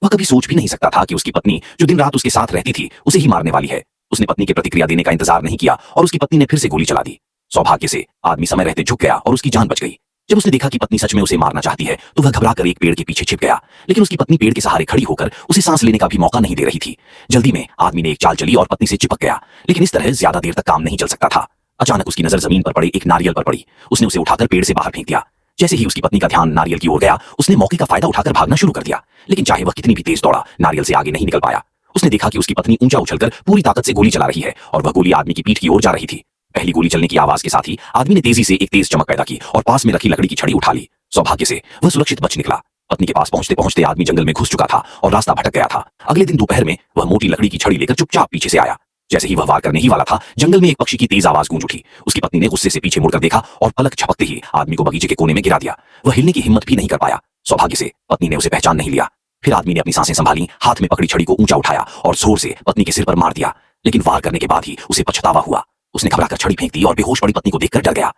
वह कभी सोच भी नहीं सकता था कि उसकी पत्नी, जो दिन रात उसके साथ रहती थी, उसे ही मारने वाली है। उसने पत्नी की प्रतिक्रिया देने का इंतजार नहीं किया और उसकी पत्नी ने फिर से गोली चला दी। सौभाग्य से आदमी समय रहते झुक गया और उसकी जान बच गई। जब उसने देखा कि पत्नी सच में उसे मारना चाहती है तो वह घबराकर एक पेड़ के पीछे छिप गया, लेकिन उसकी पत्नी पेड़ के सहारे खड़ी होकर उसे सांस लेने का भी मौका नहीं दे रही थी। जल्दी में आदमी ने एक चाल चली और पत्नी से चिपक गया, लेकिन इस तरह ज्यादा देर तक काम नहीं चल सकता था। अचानक उसकी नजर जमीन पर पड़े एक नारियल पर पड़ी। उसने उसे उठाकर पेड़ से बाहर फेंक दिया। जैसे ही उसकी पत्नी का ध्यान नारियल की ओर गया, उसने मौके का फायदा उठाकर भागना शुरू कर दिया, लेकिन चाहे वह कितनी भी तेज दौड़ा, नारियल से आगे नहीं निकल पाया। उसने देखा कि उसकी पत्नी ऊंचा उछलकर पूरी ताकत से गोली चला रही है और वह गोली आदमी की पीठ की ओर जा रही थी। पहली गोली चलने की आवाज के साथ ही आदमी ने तेजी से एक तेज चमक पैदा की और पास में रखी लकड़ी की छड़ी उठा ली। सौभाग्य से वह सुरक्षित बच निकला। पत्नी के पास पहुंचते पहुंचते आदमी जंगल में घुस चुका था और रास्ता भटक गया था। अगले दिन दोपहर में वह मोटी लकड़ी की छड़ी लेकर चुपचाप पीछे से आया। जैसे ही वह वार करने ही वाला था, जंगल में एक पक्षी की तेज आवाज गूंज उठी। उसकी पत्नी ने गुस्से से पीछे मुड़कर देखा और पलक झपकते ही आदमी को बगीचे के कोने में गिरा दिया। वह हिलने की हिम्मत भी नहीं कर पाया। सौभाग्य से पत्नी ने उसे पहचान नहीं लिया। फिर आदमी ने अपनी सांसें संभाली, हाथ में पकड़ी छड़ी को ऊंचा उठाया और जोर से पत्नी के सिर पर मार दिया, लेकिन वार करने के बाद ही उसे पछतावा हुआ। उसने घबराकर छड़ी फेंक दी और बेहोश पड़ी पत्नी को देखकर डर गया।